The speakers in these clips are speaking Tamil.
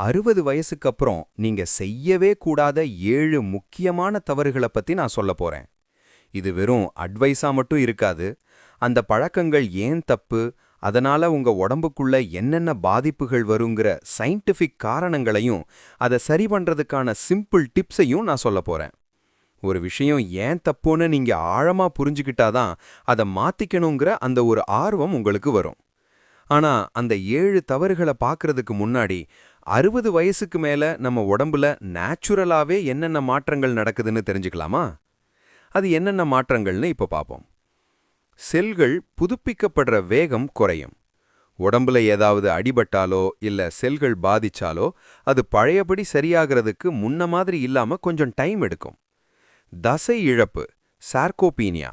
60 வயசுக்கு அப்புறம் நீங்க செய்யவே கூடாத 7 முக்கியமான தவறுகள பத்தி நான் சொல்லப் போறேன். இது வெறும் அட்வைஸா மட்டும் இருக்காது. அந்த பழக்கங்கள் ஏன் தப்பு, அதனால உங்க உடம்புக்குள்ள என்னென்ன பாதிப்புகள் வருங்கிற சயின்டிஃபிக் காரணங்களையும், அத சரி பண்றதுக்கான சிம்பிள் டிப்ஸையும் நான் சொல்லப் போறேன். ஒரு விஷயம் ஏன் தப்புன்னு நீங்க ஆழமா புரிஞ்சுக்கிட்டாதான் அத மாத்திக்கணுங்கிற அந்த ஒரு ஆர்வம் உங்களுக்கு வரும். ஆனா அந்த 7 தவறுகள பார்க்கறதுக்கு முன்னாடி 60 வயசுக்கு மேல நம்ம உடம்புல நேச்சுரலாவே என்னென்ன மாற்றங்கள் நடக்குதுன்னு தெரிஞ்சுக்கலாமா? அது என்னென்ன மாற்றங்கள்னு இப்ப பாப்போம். செல்கள் புதுப்பிக்கப்படுற வேகம் குறையும். உடம்புல ஏதாவது அடிபட்டாலோ இல்ல செல்கள் பாதிச்சாலோ அது பழையபடி சரியாகிறதுக்கு முன்ன மாதிரி இல்லாம கொஞ்சம் டைம் எடுக்கும். தசை இழப்பு, சார்கோபீனியா,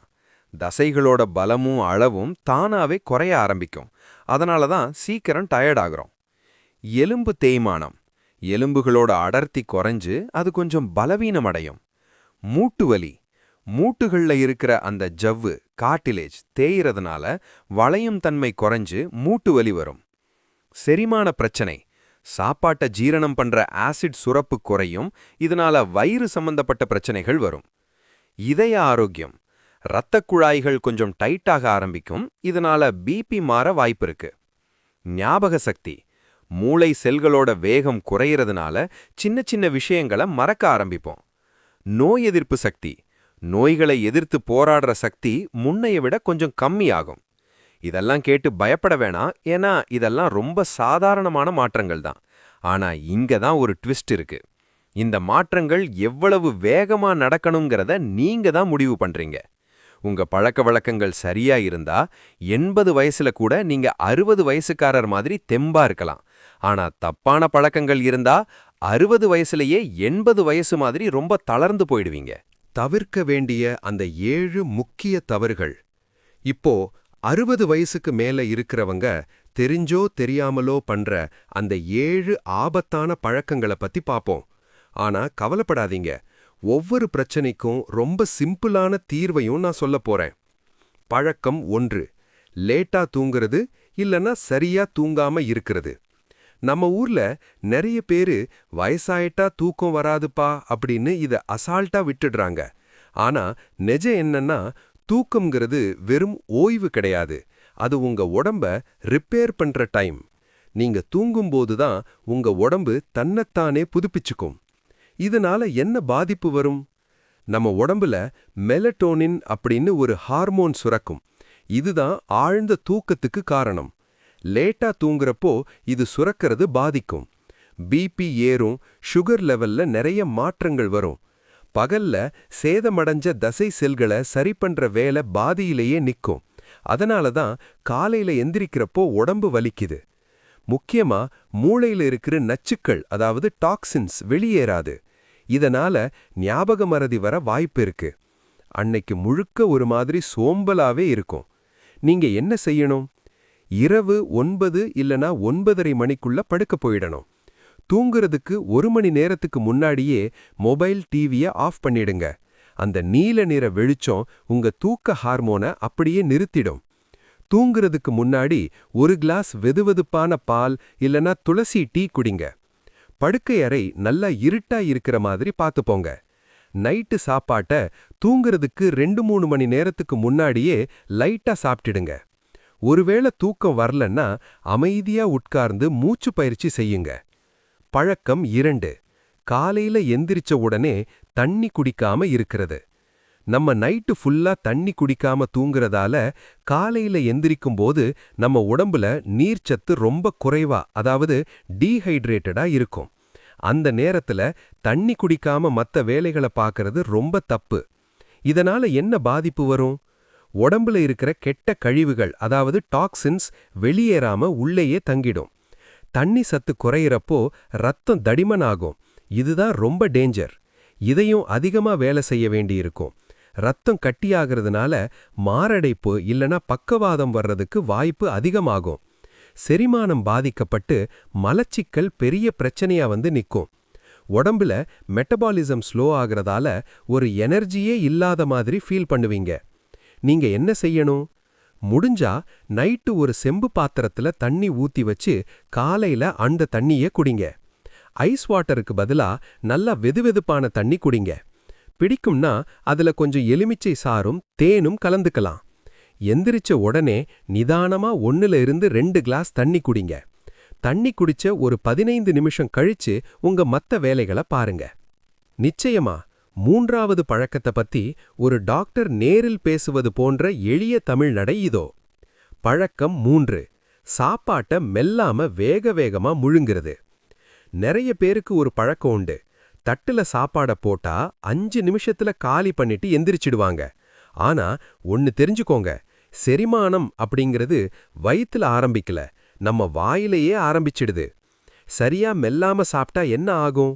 தசைகளோட பலமும் அளவும் தானாவே குறைய ஆரம்பிக்கும். அதனால தான் சீக்கிரம் டயர்ட் ஆகுறோம். எலும்பு தேய்மானம், எலும்புகளோட அடர்த்தி குறைஞ்சு அது கொஞ்சம் பலவீனமடையும். மூட்டு வலி, மூட்டுகள்ல இருக்கிற அந்த ஜவ்வு கார்டிலேஜ் தேய்றதுனால வளையும் தன்மை குறைஞ்சு மூட்டு வலி வரும். செரிமான பிரச்சனை, சாப்பாட்ட ஜீரணம் பண்ற ஆசிட் சுரப்பு குறையும். இதனால வயிறு சம்பந்தப்பட்ட பிரச்சனைகள் வரும். இதய ஆரோக்கியம், இரத்தக் குழாய்கள் கொஞ்சம் டைட்டாக ஆரம்பிக்கும். இதனால பிபி மாற வாய்ப்பிருக்கு. ஞாபக சக்தி, மூளை செல்களோட வேகம் குறையிறதுனால சின்ன சின்ன விஷயங்களை மறக்க ஆரம்பிப்போம். நோய் எதிர்ப்பு சக்தி, நோய்களை எதிர்த்து போராடுற சக்தி முன்னைய விட கொஞ்சம் கம்மியாகும். இதெல்லாம் கேட்டு பயப்பட வேணாம், ஏன்னா இதெல்லாம் ரொம்ப சாதாரணமான மாற்றங்கள் தான். ஆனா இங்க தான் ஒரு ட்விஸ்ட் இருக்கு. இந்த மாற்றங்கள் எவ்வளவு வேகமா நடக்கணுங்கிறத நீங்க தான் முடிவு பண்றீங்க. உங்க பழக்க வழக்கங்கள் சரியா இருந்தா 80 வயசுல கூட நீங்க 60 வயசுக்காரர் மாதிரி தெம்பா இருக்கலாம். ஆனா தப்பான பழக்கங்கள் இருந்தா 60 வயசுலயே 80 வயசு மாதிரி ரொம்ப தளர்ந்து போயிடுவீங்க. தவிர்க்க வேண்டிய அந்த 7 முக்கிய தவறுகள். இப்போ 60 வயசுக்கு மேல இருக்கிறவங்க தெரிஞ்சோ தெரியாமலோ பண்ற அந்த 7 ஆபத்தான பழக்கங்கள பத்தி பாப்போம். ஆனா கவலைப்படாதீங்க, ஒவ்வொரு பிரச்சனைக்கும் ரொம்ப சிம்பிளான தீர்வையும் நான் சொல்லப் போறேன். பழக்கம் 1, லேட்டா தூங்குறது இல்லனா சரியா தூங்காம இருக்கிறது. நம்ம ஊர்ல நிறைய பேரு வயசாயிட்டா தூக்கம் வராதுப்பா அப்படின்னு இத அசால்ட்டா விட்டுடுறாங்க. ஆனா நிஜம் என்னன்னா, தூக்கம்ங்கிறது வெறும் ஓய்வு கிடையாது. அது உங்க உடம்ப ரிப்பேர் பண்ற டைம். நீங்க தூங்கும்போது தான் உங்க உடம்பு தன்னைத்தானே புதுப்பிச்சுக்கும். இதனால என்ன பாதிப்பு வரும்? நம்ம உடம்புல மெலட்டோனின் அப்படின்னு ஒரு ஹார்மோன் சுரக்கும். இதுதான் ஆழ்ந்த தூக்கத்துக்கு காரணம். லேட்டா தூங்குறப்போ இது சுரக்கிறது பாதிக்கும். பிபி ஏறும், சுகர் லெவல்ல நிறைய மாற்றங்கள் வரும். பகல்ல சேதமடைஞ்ச தசை செல்களை சரி பண்ற வேலை பாதியிலேயே நிக்கும். அதனால தான் காலையில எந்திரிக்கிறப்போ உடம்பு வலிக்குது. முக்கியமா மூளையில இருக்கிற நச்சுக்கள், அதாவது டாக்ஸின்ஸ் வெளியேறாது. இதனால ஞாபக மறதி வர வாய்ப்பு இருக்கு. அன்னைக்கு முழுக்க ஒரு மாதிரி சோம்பலாவே இருக்கும். நீங்க என்ன செய்யணும்? இரவு 9 இல்லனா 9:30 மணிக்குள்ள படுக்க போயிடணும். தூங்குறதுக்கு 1 மணி நேரத்துக்கு முன்னாடியே மொபைல், டிவிய ஆஃப் பண்ணிடுங்க. அந்த நீல நிற வெளிச்சம் உங்க தூக்க ஹார்மோனை அப்படியே நிறுத்திடும். தூங்குறதுக்கு முன்னாடி ஒரு கிளாஸ் வெதுவெதுப்பான பால் இல்லனா துளசி டீ குடிங்க. படுக்கை அறை நல்லா இருட்டா இருக்கிற மாதிரி பார்த்துப்போங்க. நைட்டு சாப்பாட்ட தூங்குறதுக்கு 2-3 மணி நேரத்துக்கு முன்னாடியே லைட்டா சாப்பிட்டுடுங்க. ஒருவேளை தூக்கம் வரலன்னா அமைதியா உட்கார்ந்து மூச்சு பயிற்சி செய்யுங்க. பழக்கம் 2, காலையில எந்திரிச்ச உடனே தண்ணி குடிக்காம இருக்கிறது. நம்ம நைட்டு ஃபுல்லா தண்ணி குடிக்காம தூங்குறதால காலையில எந்திரிக்கும் போது நம்ம உடம்புல நீர்ச்சத்து ரொம்ப குறைவா, அதாவது டீஹைட்ரேட்டடா இருக்கும். அந்த நேரத்துல தண்ணி குடிக்காம மத்த வேலைகளை பார்க்கறது ரொம்ப தப்பு. இதனால என்ன பாதிப்பு வரும்? உடம்புல இருக்கிற கெட்ட கழிவுகள், அதாவது டாக்ஸின்ஸ் வெளியேறாம உள்ளேயே தங்கிடும். தண்ணி சத்து குறையிறப்போ ரத்தம் தடிமனாகும். இதுதான் ரொம்ப டேஞ்சர். இதையும் அதிகமா வேலை செய்ய வேண்டியிருக்கும். ரத்தம் கட்டியாகிறதுனால மாரடைப்பு இல்லனா பக்கவாதம் வர்றதுக்கு வாய்ப்பு அதிகமாகும். செரிமானம் பாதிக்கப்பட்டு மலச்சிக்கல் பெரிய பிரச்சனையா வந்து நிக்கும். உடம்புல மெட்டபாலிசம் ஸ்லோ ஆகிறதால ஒரு எனர்ஜியே இல்லாத மாதிரி ஃபீல் பண்ணுவீங்க. நீங்க என்ன செய்யணும்? முடிஞ்சா நைட்டு ஒரு செம்பு பாத்திரத்துல தண்ணி ஊத்தி வச்சு காலையில அந்த தண்ணிய குடிங்க. ஐஸ் வாட்டருக்கு பதிலா நல்லா வெதுவெதுப்பான தண்ணி குடிங்க. பிடிக்கும்னா அதுல கொஞ்சம் எலுமிச்சை சாறும் தேனும் கலந்துக்கலாம். எந்திரிச்ச உடனே நிதானமா 1 to 2 கிளாஸ் தண்ணி குடிங்க. தண்ணி குடிச்ச ஒரு 15 நிமிஷம் கழிச்சு உங்க மத்த வேலைகளை பாருங்க. நிச்சயமா 3வது பழக்கத்தை பத்தி ஒரு டாக்டர் நேரில் பேசுவது போன்ற எளிய தமிழ் நடை இதோ. பழக்கம் 3. சாப்பாட்ட மெல்லாம வேக வேகமா முழுங்கிறது. நிறைய பேருக்கு ஒரு பழக்கம் உண்டு. தட்டுல சாப்பாட போட்டா 5 நிமிஷத்துல காலி பண்ணிட்டு எந்திரிச்சிடுவாங்க. ஆனா ஒன்னு தெரிஞ்சுக்கோங்க, செரிமானம் அப்படிங்கிறது வயித்துல ஆரம்பிக்கல, நம்ம வாயிலேயே ஆரம்பிச்சிடுது. சரியா மெல்லாம சாப்பிட்டா என்ன ஆகும்?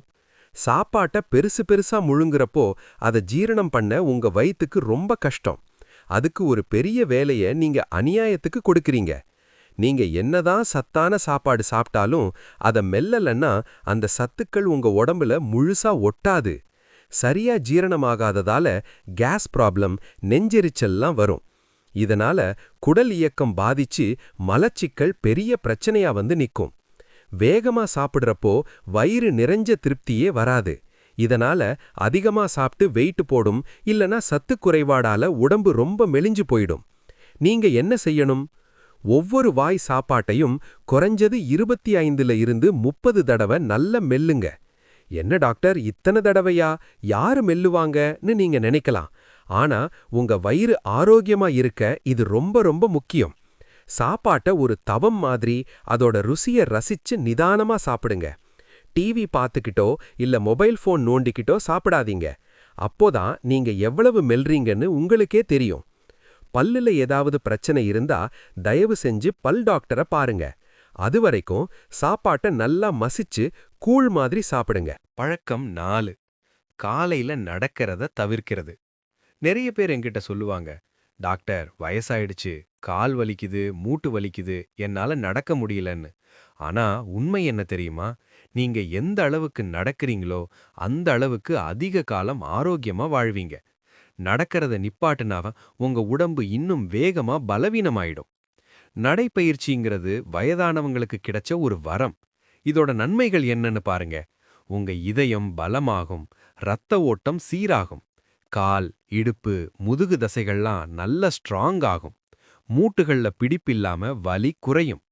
சாப்பாட்ட பெருசு பெருசா முழுங்குறப்போ அதை ஜீரணம் பண்ண உங்க வயித்துக்கு ரொம்ப கஷ்டம். அதுக்கு ஒரு பெரிய வேலைய நீங்க அநியாயத்துக்கு கொடுக்கறீங்க. நீங்க என்னதான் சத்தான சாப்பாடு சாப்பிட்டாலும் அதை மெல்லலன்னா அந்த சத்துக்கள் உங்க உடம்புல முழுசா ஒட்டாது. சரியா ஜீரணமாகாததால கேஸ் ப்ராப்ளம், நெஞ்செரிச்சல்லாம் வரும். இதனால குடல் இயக்கம் பாதிச்சு மலச்சிக்கல் பெரிய பிரச்சனையா வந்து நிக்கும். வேகமா சாப்பிடுறப்போ வயிறு நிறைஞ்ச திருப்தியே வராது. இதனால அதிகமா சாப்பிட்டு வெயிட் போடும், இல்லனா சத்து குறைபாடால உடம்பு ரொம்ப மெலிஞ்சு போயிடும். நீங்க என்ன செய்யணும்? ஒவ்வொரு வாய் சாப்பாட்டையும் குறைஞ்சது 25 to 30 தடவை நல்ல மெல்லுங்க. என்ன டாக்டர் இத்தனை தடவையா, யாரு மெல்லுவாங்கன்னு நீங்க நினைக்கலாம். ஆனா உங்க வயிறு ஆரோக்கியமா இருக்க இது ரொம்ப ரொம்ப முக்கியம். சாப்பாட்ட ஒரு தவம் மாதிரி அதோட ருசிய ரசிச்சு நிதானமா சாப்பிடுங்க. டிவி பார்த்துக்கிட்டோ இல்ல மொபைல் போன் நோண்டிக்கிட்டோ சாப்பிடாதீங்க. அப்போதான் நீங்க எவ்வளவு மெல்றீங்கன்னு உங்களுக்கே தெரியும். பல்லுல ஏதாவது பிரச்சனை இருந்தா தயவு செஞ்சு பல் டாக்டரை பாருங்க. அதுவரைக்கும் சாப்பாட்ட நல்லா மசிச்சு கூழ் மாதிரி சாப்பிடுங்க. பழக்கம் 4. காலையில நடக்கிறத தவிர்க்கிறது. நிறைய பேர் என்கிட்ட சொல்லுவாங்க, டாக்டர் வயசாயிடுச்சு, கால் வலிக்குது, மூட்டு வலிக்குது, என்னால நடக்க முடியலன்னு. ஆனா உண்மை என்ன தெரியுமா? நீங்க எந்த அளவுக்கு நடக்கிறீங்களோ அந்த அளவுக்கு அதிக காலம் ஆரோக்கியமா வாழ்வீங்க. நடக்கிறத நிப்பாட்டுனாவ உங்க உடம்பு இன்னும் வேகமா பலவீனமாயிடும். நடைப்பயிற்சிங்கிறது வயதானவங்களுக்கு கிடைச்ச ஒரு வரம். இதோட நன்மைகள் என்னன்னு பாருங்க. உங்க இதயம் பலமாகும், இரத்த ஓட்டம் சீராகும், கால், இடுப்பு, முதுகு தசைகள்லாம் நல்ல ஸ்ட்ராங் ஆகும், மூட்டுகள்ல பிடிப்பில்லாம வலி குறையும்,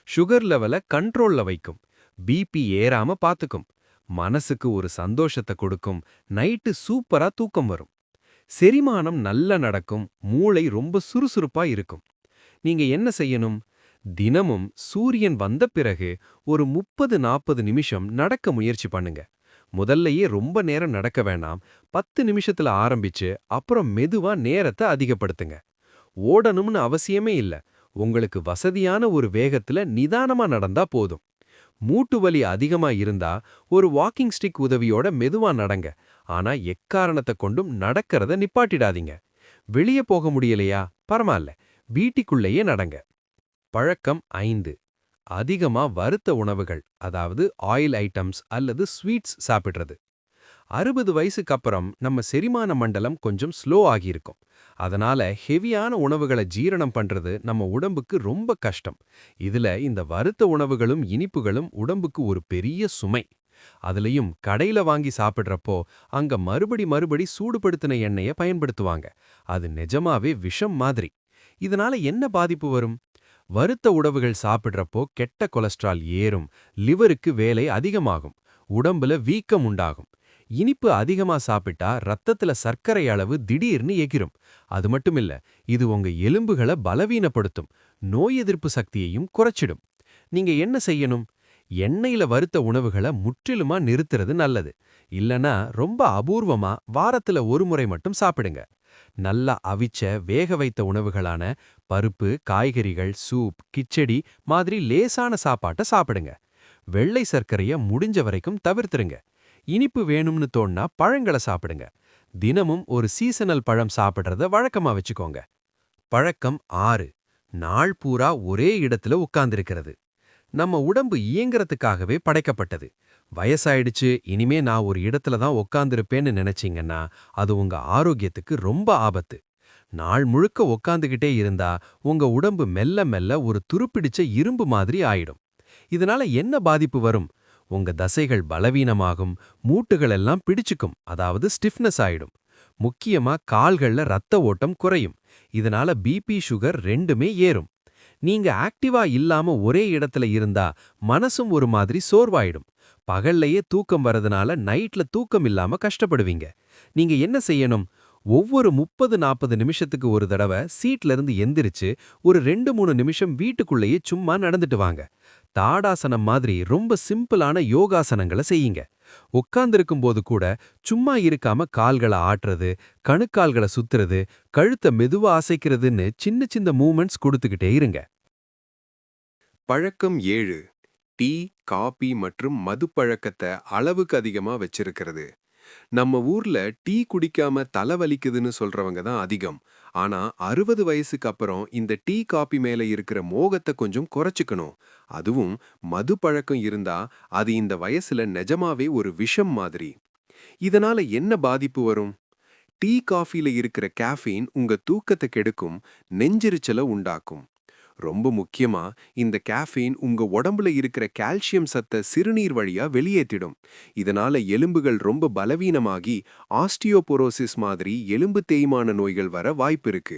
சுகர் லெவல கண்ட்ரோல்ல வைக்கும், பிபி ஏறாம பாத்துக்கும், மனசுக்கு ஒரு சந்தோஷத்தை கொடுக்கும், நைட்டு சூப்பரா தூக்கம் வரும், செரிமானம் நல்லா நடக்கும், மூளை ரொம்ப சுறுசுறுப்பா இருக்கும். நீங்க என்ன செய்யணும்? தினமும் சூரியன் வந்த பிறகு ஒரு 30-40 நிமிஷம் நடக்க முயற்சி பண்ணுங்க. முதல்லயே ரொம்ப நேரம் நடக்க வேணாம். 10 நிமிஷத்துல ஆரம்பிச்சு அப்புறம் மெதுவா நேரத்தை அதிகப்படுத்துங்க. ஓடணும்னு அவசியமே இல்ல. உங்களுக்கு வசதியான ஒரு வேகத்துல நிதானமா நடந்தா போதும். மூட்டு வலி அதிகமா இருந்தா ஒரு வாக்கிங் ஸ்டிக் உதவியோட மெதுவா நடங்க. ஆனா எக்காரணத்தை கொண்டும் நடக்கிறத நிப்பாட்டிடாதீங்க. வெளியே போக முடியலையா? பரவாயில்ல, வீட்டுக்குள்ளேயே நடங்க. பழக்கம் 5. அதிகமா வறுத்த உணவுகள், அதாவது ஆயில் ஐட்டம்ஸ் அல்லது ஸ்வீட்ஸ் சாப்பிடுறது. 60 வயசுக்கு அப்புறம் நம்ம செரிமான மண்டலம் கொஞ்சம் ஸ்லோ ஆகியிருக்கும். அதனால ஹெவியான உணவுகளை ஜீரணம் பண்றது நம்ம உடம்புக்கு ரொம்ப கஷ்டம். இதுல இந்த வறுத்த உணவுகளும் இனிப்புகளும் உடம்புக்கு ஒரு பெரிய சுமை. அதுலயும் கடையில வாங்கி சாப்பிடுறப்போ அங்க மறுபடி சூடுபடுத்தின எண்ணெய பயன்படுத்துவாங்க. அது நிஜமாவே விஷம் மாதிரி. இதனால என்ன பாதிப்பு வரும்? வறுத்த உணவுகள் சாப்பிடுறப்போ கெட்ட கொலஸ்ட்ரால் ஏறும், லிவருக்கு வேலை அதிகமாகும், உடம்புல வீக்கம் உண்டாகும். இனிப்பு அதிகமா சாப்பிட்டா ரத்தத்துல சர்க்கரை அளவு திடீர்னு எகிரும். அது மட்டுமில்ல, இது உங்க எலும்புகளை பலவீனப்படுத்தும், நோய் எதிர்ப்பு சக்தியையும் குறைச்சிடும். நீங்க என்ன செய்யணும்? எண்ணெயில வறுத்த உணவுகளை முற்றிலுமா நிறுத்துறது நல்லது. இல்லனா ரொம்ப அபூர்வமா வாரத்துல ஒரு முறை மட்டும் சாப்பிடுங்க. நல்லா அவிச்ச வேக வைத்த உணவுகளான பருப்பு, காய்கறிகள், சூப், கிச்சடி மாதிரி லேசான சாப்பாட்ட சாப்பிடுங்க. வெள்ளை சர்க்கரைய முடிஞ்ச வரைக்கும் தவிர்த்துருங்க. இனிப்பு வேணும்னு தோன்னா பழங்களை சாப்பிடுங்க. தினமும் ஒரு சீசனல் பழம் சாப்பிடுறத வழக்கமா வச்சுக்கோங்க. பழக்கம் 6. நாள் பூரா ஒரே இடத்துல உட்கார்ந்திருக்கிறது. நம்ம உடம்பு இயங்குறதுக்காகவே படைக்கப்பட்டது. வயசாயிடுச்சு, இனிமே நான் ஒரு இடத்துல தான் உட்கார்ந்திருப்பேன்னு நினைச்சீங்கன்னா அது உங்க ஆரோக்கியத்துக்கு ரொம்ப ஆபத்து. நாள் முழுக்க உட்காந்துகிட்டே இருந்தா உங்க உடம்பு மெல்ல மெல்ல ஒரு துருப்பிடிச்ச இரும்பு மாதிரி ஆயிடும். இதனால என்ன பாதிப்பு வரும்? உங்க தசைகள் பலவீனமாகும், மூட்டுகள் எல்லாம் பிடிச்சுக்கும், அதாவது ஸ்டிஃப்னஸ் ஆயிடும். முக்கியமா கால்கள்ல ரத்த ஓட்டம் குறையும். இதனால பிபி, சுகர் ரெண்டுமே ஏறும். நீங்க ஆக்டிவா இல்லாம ஒரே இடத்துல இருந்தா மனசும் ஒரு மாதிரி சோர்வாயிடும். பகல்லையே தூக்கம் வரதுனால நைட்ல தூக்கம் இல்லாம கஷ்டப்படுவீங்க. நீங்க என்ன செய்யணும்? ஒவ்வொரு 30-40 நிமிஷத்துக்கு ஒரு தடவை சீட்ல இருந்து எந்திரிச்சு ஒரு 2-3 நிமிஷம் வீட்டுக்குள்ளேயே சும்மா நடந்துட்டு வாங்க. தாடாசனம் மாதிரி ரொம்ப சிம்பிளான யோகாசனங்களை செய்யுங்க. உட்கார்ந்திருக்கும் போது கூட சும்மா இருக்காம கால்களை ஆட்டுறது, கணுக்கால்களை சுத்துறது, கழுத்தை மெதுவா அசைக்கிறதுன்னு சின்ன சின்ன மூவ்மெண்ட்ஸ் கொடுத்துக்கிட்டே இருங்க. பழக்கம் 7. டீ, காபி மற்றும் மது பழக்கத்தை அளவுக்கு அதிகமா வச்சிருக்கிறது. நம்ம ஊர்ல டீ குடிக்காம தலைவலிக்குதுன்னு சொல்றவங்க தான் அதிகம். ஆனா 60 வயசுக்கு அப்புறம் இந்த டீ காபி மேல இருக்கிற மோகத்தை கொஞ்சம் குறைச்சுக்கணும். அதுவும் மது பழக்கம் இருந்தா அது இந்த வயசுல நிஜமாவே ஒரு விஷம் மாதிரி. இதனால என்ன பாதிப்பு வரும்? டீ காஃபில இருக்கிற கேஃபீன் உங்க தூக்கத்தை கெடுக்கும், நெஞ்செரிச்சலை உண்டாக்கும். ரொம்ப முக்கியமா இந்த கேஃபீன் உங்க உடம்புல இருக்கிற கால்சியம் சத்தை சிறுநீர் வழியா வெளியேற்றிடும். இதனால எலும்புகள் ரொம்ப பலவீனமாகி ஆஸ்டியோபோரோசிஸ் மாதிரி எலும்பு தேய்மான நோய்கள் வர வாய்ப்பு இருக்கு.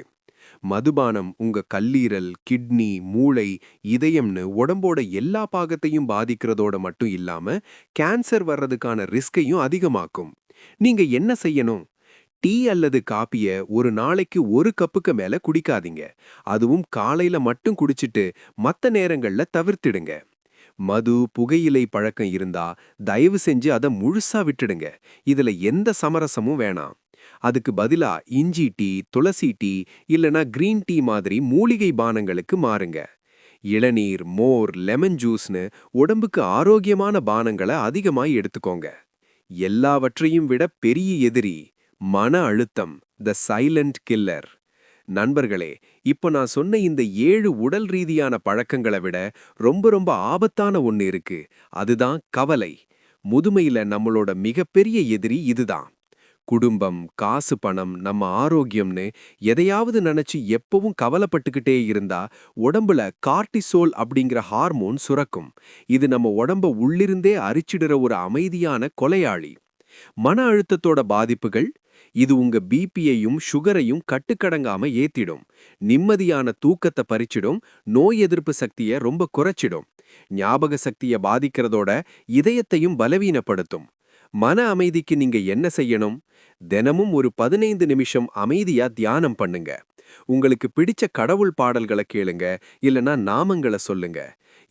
மதுபானம் உங்க கல்லீரல், கிட்னி, மூளை, இதயம்னு உடம்போட எல்லா பாகத்தையும் பாதிக்கிறதோட மட்டும் இல்லாம கேன்சர் வர்றதுக்கான ரிஸ்கையும் அதிகமாக்கும். நீங்க என்ன செய்யணும்? டீ அல்லது காப்பிய ஒரு நாளைக்கு 1 கப்புக்கு மேல குடிக்காதீங்க. அதுவும் காலையில மட்டும் குடிச்சிட்டு மத்த நேரங்கள்ல தவிர்த்திடுங்க. மது, புகையிலை பழக்கம் இருந்தா தயவு செஞ்சு அதை முழுசா விட்டுடுங்க. இதுல எந்த சமரசமும் வேணாம். அதுக்கு பதிலா இஞ்சி டீ, துளசி டீ இல்லனா கிரீன் டீ மாதிரி மூலிகை பானங்களுக்கு மாறுங்க. இளநீர், மோர், லெமன் ஜூஸ்னு உடம்புக்கு ஆரோக்கியமான பானங்களை அதிகமாய் எடுத்துக்கோங்க. எல்லாவற்றையும் விட பெரிய எதிரி மன அழுத்தம், த சைலண்ட் கில்லர். நண்பர்களே, இப்ப நான் சொன்ன இந்த 7 உடல் ரீதியான பழக்கங்களை விட ரொம்ப ரொம்ப ஆபத்தான ஒன்னு இருக்கு. அதுதான் கவலை. முதுமையில நம்மளோட மிகப்பெரிய எதிரி இதுதான். குடும்பம், காசு, பணம், நம்ம ஆரோக்கியம்னு எதையாவது நினைச்சு எப்பவும் கவலைப்பட்டுக்கிட்டே இருந்தா உடம்புல கார்டிசோல் அப்படிங்கிற ஹார்மோன் சுரக்கும். இது நம்ம உடம்ப உள்ளிருந்தே அரிச்சிடுற ஒரு அமைதியான கொலையாளி. மன அழுத்தத்தோட பாதிப்புகள், இது உங்க பிபியையும் சுகரையும் கட்டுக்கடங்காம ஏத்திடும். நிம்மதியான தூக்கத்தை பறிச்சிடும். நோய் எதிர்ப்பு சக்தியை ரொம்ப குறைச்சிடும். ஞாபக சக்தியை பாதிக்கிறதோட இதயத்தையும் பலவீனப்படுத்தும். மன அமைதிக்கு நீங்க என்ன செய்யணும்? தினமும் ஒரு 15 நிமிஷம் அமைதியா தியானம் பண்ணுங்க. உங்களுக்கு பிடிச்ச கடவுள் பாடல்களை கேளுங்க, இல்லனா நாமங்களை சொல்லுங்க.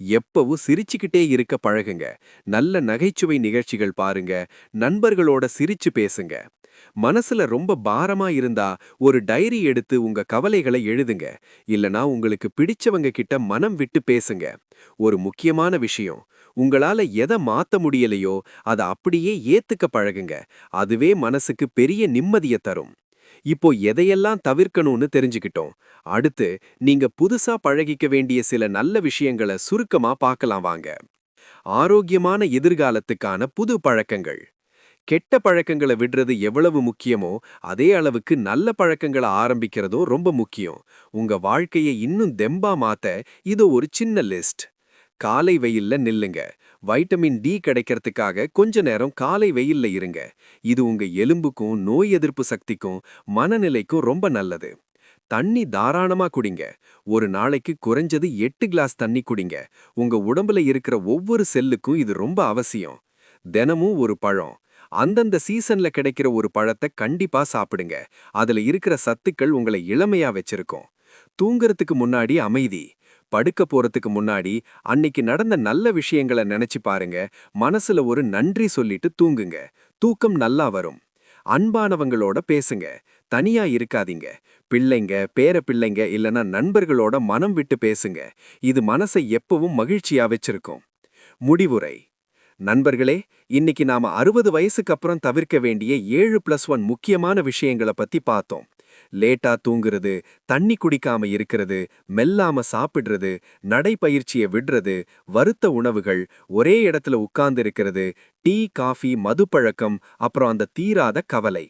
எப்பவும் சிரிச்சுக்கிட்டே இருக்க பழகுங்க. நல்ல நகைச்சுவை நிகழ்ச்சிகள் பாருங்க. நண்பர்களோட சிரிச்சு பேசுங்க. மனசுல ரொம்ப பாரமா இருந்தா ஒரு டைரி எடுத்து உங்க கவலைகளை எழுதுங்க. இல்லனா உங்களுக்கு பிடிச்சவங்க கிட்ட மனம் விட்டு பேசுங்க. ஒரு முக்கியமான விஷயம், உங்களால எதை மாத்த முடியலையோ அதை அப்படியே ஏத்துக்க பழகுங்க. அதுவே மனசுக்கு பெரிய நிம்மதியை தரும். இப்போ எதையெல்லாம் தவிர்க்கணும்னு தெரிஞ்சுக்கிட்டோம். அடுத்து நீங்க புதுசா பழகிக்க வேண்டிய சில நல்ல விஷயங்களை சுருக்கமா பார்க்கலாம் வாங்க. ஆரோக்கியமான எதிர்காலத்துக்கான புது பழக்கங்கள். கெட்ட பழக்கங்களை விடுறது எவ்வளவு முக்கியமோ அதே அளவுக்கு நல்ல பழக்கங்களை ஆரம்பிக்கிறதும் ரொம்ப முக்கியம். உங்க வாழ்க்கையை இன்னும் தெம்பா மாத்த இது ஒரு சின்ன லிஸ்ட். காலை வெயில்ல நில்லுங்க. வைட்டமின் டி கிடைக்கிறதுக்காக கொஞ்ச நேரம் காலை வெயில்ல இருங்க. இது உங்க எலும்புக்கும் நோய் எதிர்ப்பு சக்திக்கும் மனநிலைக்கும் ரொம்ப நல்லது. தண்ணி தாராளமா குடிங்க. ஒரு நாளைக்கு குறைஞ்சது 8 கிளாஸ் தண்ணி குடிங்க. உங்க உடம்புல இருக்கிற ஒவ்வொரு செல்லுக்கும் இது ரொம்ப அவசியம். தினமும் ஒரு பழம். அந்தந்த சீசன்ல கிடைக்கிற ஒரு பழத்தை கண்டிப்பா சாப்பிடுங்க. அதுல இருக்கிற சத்துக்கள் உங்களை இளமையா வச்சிருக்கும். தூங்கறதுக்கு முன்னாடி அமைதி. படுக்க போறதுக்கு முன்னாடி அன்னைக்கு நடந்த நல்ல விஷயங்களை நினைச்சு பாருங்க. மனசுல ஒரு நன்றி சொல்லிட்டு தூங்குங்க. தூக்கம் நல்லா வரும். அன்பானவங்களோட பேசுங்க. தனியா இருக்காதீங்க. பிள்ளைங்க, பேர பிள்ளைங்க இல்லனா நண்பர்களோட மனம் விட்டு பேசுங்க. இது மனசை எப்பவும் மகிழ்ச்சியா வச்சிருக்கும். முடிவுரை. நண்பர்களே, இன்னைக்கு நாம 60 வயசுக்கு அப்புறம் தவிர்க்க வேண்டிய 7+1 முக்கியமான விஷயங்களை பத்தி பார்த்தோம். லேட்டா தூங்குறது, தண்ணி குடிக்காம இருக்கிறது, மெல்லாம சாப்பிடுறது, நடைப்பயிற்சியை விடுறது, வறுத்த உணவுகள், ஒரே இடத்துல உட்கார்ந்து இருக்கிறது, டீ, காஃபி, மது பழக்கம், அப்புறம் அந்த தீராத கவலை.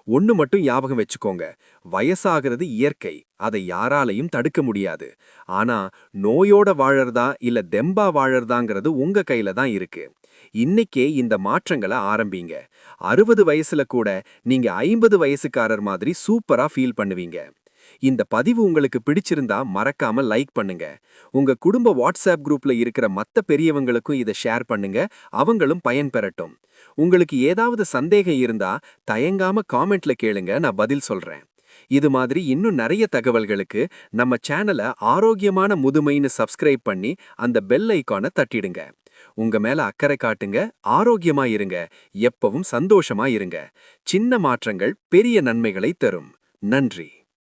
ஒண்ணு மட்டும் ஞாபகம் வச்சுக்கோங்க, வயசாகிறது இயற்கை, அதை யாராலையும் தடுக்க முடியாது. ஆனா நோயோட வாழறதா இல்ல தெம்பா வாழறதாங்கிறது உங்க கையில தான் இருக்கு. இன்னைக்கே இந்த மாற்றங்களை ஆரம்பிங்க. 60 வயசுல கூட நீங்க 50 வயசுக்காரர் மாதிரி சூப்பரா ஃபீல் பண்ணுவீங்க. இந்த பதிவு உங்களுக்கு பிடிச்சிருந்தா மறக்காம லைக் பண்ணுங்க. உங்க குடும்ப வாட்ஸ்அப் குரூப்ல இருக்கிற மத்த பெரியவங்களுக்கும் இதை ஷேர் பண்ணுங்க. அவங்களும் பயன்பெறட்டும். உங்களுக்கு ஏதாவது சந்தேகம் இருந்தா தயங்காம காமெண்ட்ல கேளுங்க, நான் பதில் சொல்றேன். இது மாதிரி இன்னும் நிறைய தகவல்களுக்கு நம்ம சேனலை ஆரோக்கியமான முதுமைன்னு சப்ஸ்கிரைப் பண்ணி அந்த பெல் ஐகானை தட்டிடுங்க. உங்க மேல அக்கறை காட்டுங்க, ஆரோக்கியமா இருங்க, எப்பவும் சந்தோஷமா இருங்க. சின்ன மாற்றங்கள் பெரிய நன்மைகளை தரும். நன்றி.